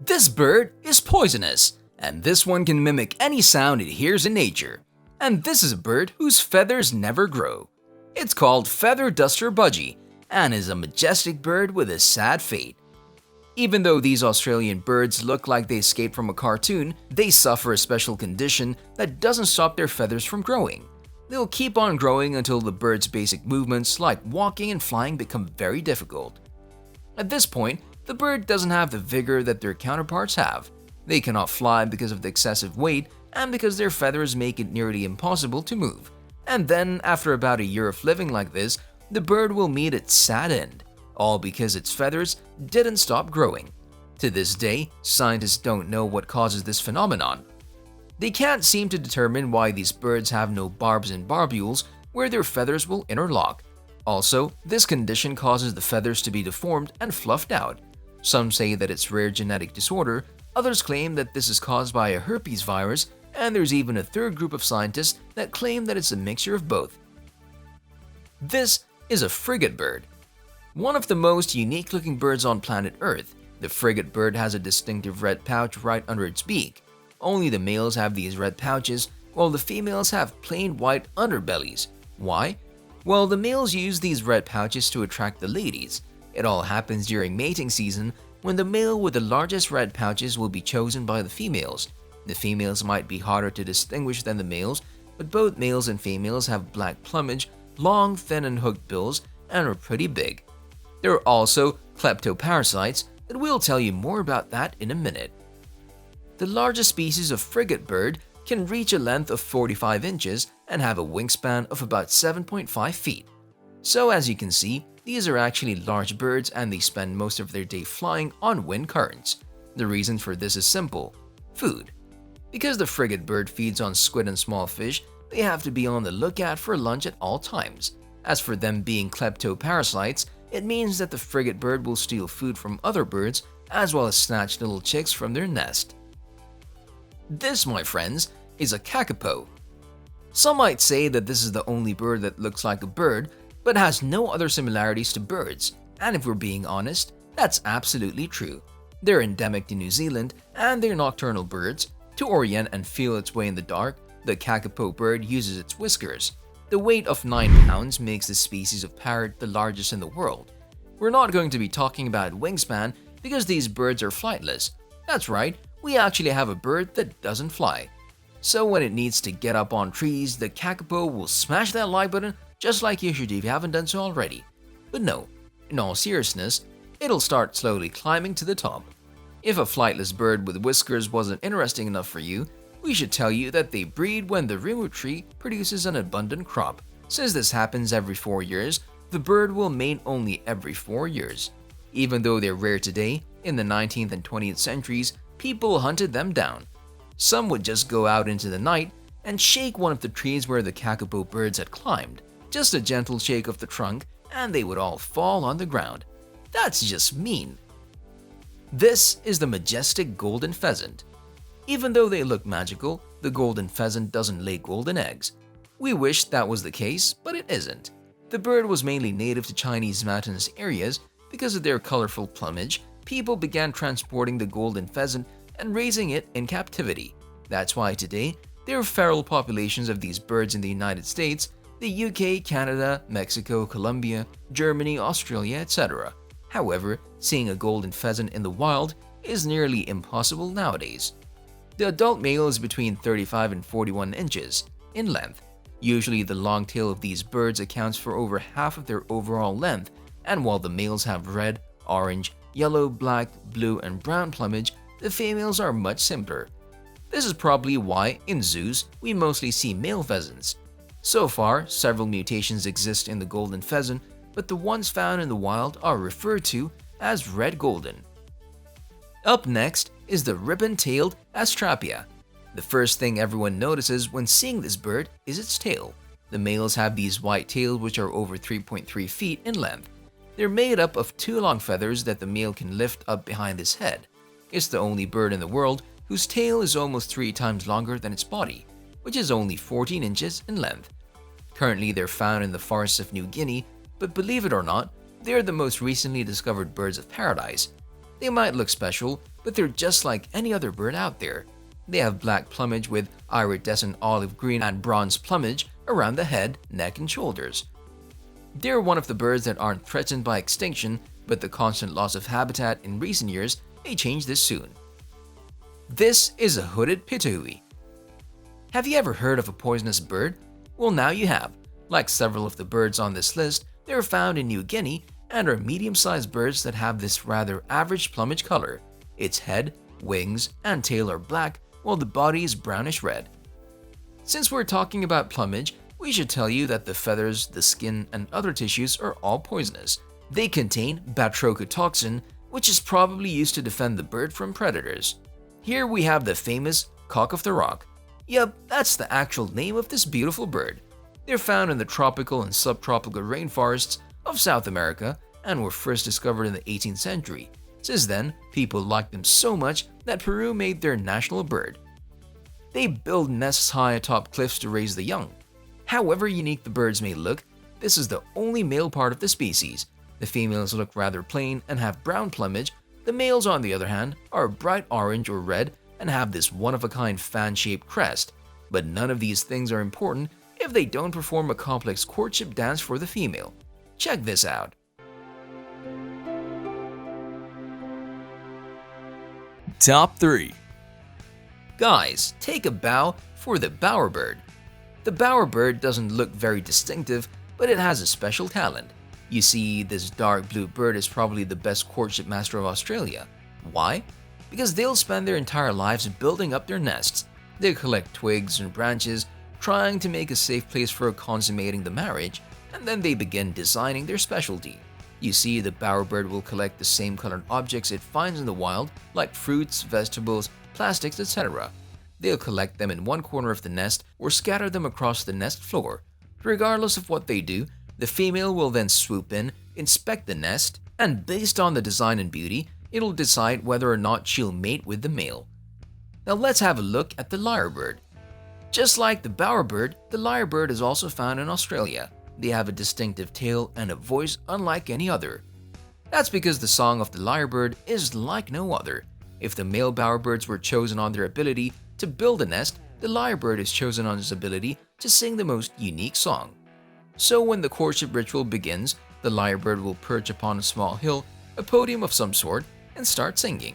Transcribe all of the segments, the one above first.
This bird is poisonous, and this one can mimic any sound it hears in nature. And this is a bird whose feathers never grow. It's called feather duster budgie and is a majestic bird with a sad fate. Even though these Australian birds look like they escaped from a cartoon, they suffer a special condition that doesn't stop their feathers from growing. They'll keep on growing until the bird's basic movements like walking and flying become very difficult. At this point, the bird doesn't have the vigor that their counterparts have. They cannot fly because of the excessive weight and because their feathers make it nearly impossible to move. And then, after about a year of living like this, the bird will meet its sad end, all because its feathers didn't stop growing. To this day, scientists don't know what causes this phenomenon. They can't seem to determine why these birds have no barbs and barbules where their feathers will interlock. Also, this condition causes the feathers to be deformed and fluffed out. Some say that it's rare genetic disorder, others claim that this is caused by a herpes virus, and there's even a third group of scientists that claim that it's a mixture of both. This is a frigate bird. One of the most unique-looking birds on planet Earth, the frigate bird has a distinctive red pouch right under its beak. Only the males have these red pouches, while the females have plain white underbellies. Why? Well, the males use these red pouches to attract the ladies. It all happens during mating season, when the male with the largest red pouches will be chosen by the females. The females might be harder to distinguish than the males, but both males and females have black plumage, long, thin and hooked bills, and are pretty big. There are also kleptoparasites, and we'll tell you more about that in a minute. The largest species of frigate bird can reach a length of 45 inches and have a wingspan of about 7.5 feet. So as you can see, these are actually large birds and they spend most of their day flying on wind currents. The reason for this is simple: food. Because the frigate bird feeds on squid and small fish, they have to be on the lookout for lunch at all times. As for them being kleptoparasites, it means that the frigate bird will steal food from other birds as well as snatch little chicks from their nest. This, my friends, is a kakapo. Some might say that this is the only bird that looks like a bird but has no other similarities to birds, and if we're being honest, that's absolutely true. They're endemic to New Zealand and they're nocturnal birds. To orient and feel its way in the dark, the kakapo bird uses its whiskers. The weight of 9 pounds makes this species of parrot the largest in the world. We're not going to be talking about wingspan because these birds are flightless. That's right, we actually have a bird that doesn't fly. So when it needs to get up on trees, the kakapo will smash that like button just like you should if you haven't done so already. But no, in all seriousness, it'll start slowly climbing to the top. If a flightless bird with whiskers wasn't interesting enough for you, we should tell you that they breed when the remote tree produces an abundant crop. Since this happens every 4 years, the bird will mate only every 4 years. Even though they're rare today, in the 19th and 20th centuries, people hunted them down. Some would just go out into the night and shake one of the trees where the kakapo birds had climbed. Just a gentle shake of the trunk and they would all fall on the ground. That's just mean. This is the majestic golden pheasant. Even though they look magical, the golden pheasant doesn't lay golden eggs. We wish that was the case, but it isn't. The bird was mainly native to Chinese mountainous areas. Because of their colorful plumage, people began transporting the golden pheasant and raising it in captivity. That's why today, there are feral populations of these birds in the United States, the UK, Canada, Mexico, Colombia, Germany, Australia, etc. However, seeing a golden pheasant in the wild is nearly impossible nowadays. The adult male is between 35 and 41 inches in length. Usually the long tail of these birds accounts for over half of their overall length, and while the males have red, orange, yellow, black, blue, and brown plumage, the females are much simpler. This is probably why, in zoos, we mostly see male pheasants. So far, several mutations exist in the golden pheasant, but the ones found in the wild are referred to as red golden. Up next is the ribbon-tailed Astrapia. The first thing everyone notices when seeing this bird is its tail. The males have these white tails which are over 3.3 feet in length. They're made up of 2 long feathers that the male can lift up behind his head. It's the only bird in the world whose tail is almost 3 times longer than its body, which is only 14 inches in length. Currently, they're found in the forests of New Guinea, but believe it or not, they're the most recently discovered birds of paradise. They might look special, but they're just like any other bird out there. They have black plumage with iridescent olive green and bronze plumage around the head, neck, and shoulders. They're one of the birds that aren't threatened by extinction, but the constant loss of habitat in recent years may change this soon. This is a hooded pituhui. Have you ever heard of a poisonous bird? Well, now you have. Like several of the birds on this list, they are found in New Guinea and are medium-sized birds that have this rather average plumage color. Its head, wings, and tail are black, while the body is brownish red. Since we're talking about plumage, we should tell you that the feathers, the skin, and other tissues are all poisonous. They contain batrochotoxin, which is probably used to defend the bird from predators. Here we have the famous cock of the rock. Yep, that's the actual name of this beautiful bird. They're found in the tropical and subtropical rainforests of South America and were first discovered in the 18th century. Since then, people liked them so much that Peru made their national bird. They build nests high atop cliffs to raise the young. However unique the birds may look, this is the only male part of the species. The females look rather plain and have brown plumage. The males, on the other hand, are bright orange or red and have this one-of-a-kind fan-shaped crest. But none of these things are important if they don't perform a complex courtship dance for the female. Check this out. Top 3. Guys, take a bow for the bowerbird. The bowerbird doesn't look very distinctive, but it has a special talent. You see, this dark blue bird is probably the best courtship master of Australia. Why? Because they'll spend their entire lives building up their nests. They collect twigs and branches, trying to make a safe place for consummating the marriage, and then they begin designing their specialty. You see, the bowerbird will collect the same colored objects it finds in the wild, like fruits, vegetables, plastics, etc. They'll collect them in one corner of the nest or scatter them across the nest floor. Regardless of what they do, the female will then swoop in, inspect the nest, and based on the design and beauty, it'll decide whether or not she'll mate with the male. Now let's have a look at the lyrebird. Just like the bowerbird, the lyrebird is also found in Australia. They have a distinctive tail and a voice unlike any other. That's because the song of the lyrebird is like no other. If the male bowerbirds were chosen on their ability to build a nest, the lyrebird is chosen on his ability to sing the most unique song. So when the courtship ritual begins, the lyrebird will perch upon a small hill, a podium of some sort, and start singing.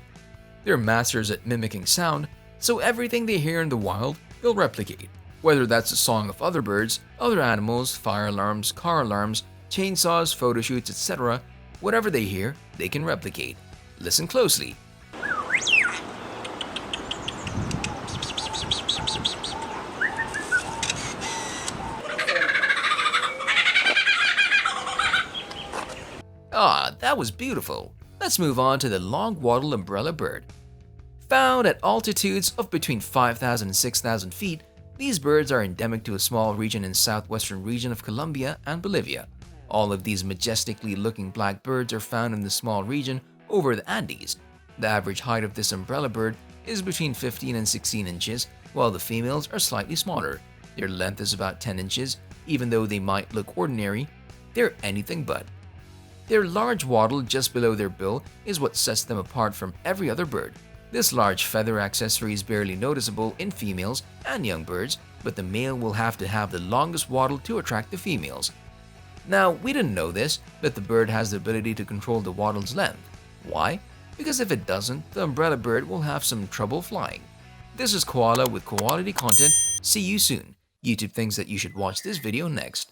They're masters at mimicking sound, so everything they hear in the wild, they'll replicate. Whether that's the song of other birds, other animals, fire alarms, car alarms, chainsaws, photo shoots, etc., whatever they hear, they can replicate. Listen closely. Ah, that was beautiful. Let's move on to the long-wattled umbrella bird. Found at altitudes of between 5,000 and 6,000 feet, these birds are endemic to a small region in southwestern region of Colombia and Bolivia. All of these majestically looking black birds are found in the small region over the Andes. The average height of this umbrella bird is between 15 and 16 inches, while the females are slightly smaller. Their length is about 10 inches. Even though they might look ordinary, they're anything but. Their large wattle just below their bill is what sets them apart from every other bird. This large feather accessory is barely noticeable in females and young birds, but the male will have to have the longest wattle to attract the females. Now, we didn't know this, but the bird has the ability to control the wattle's length. Why? Because if it doesn't, the umbrella bird will have some trouble flying. This is Koala with quality content. See you soon. YouTube thinks that you should watch this video next.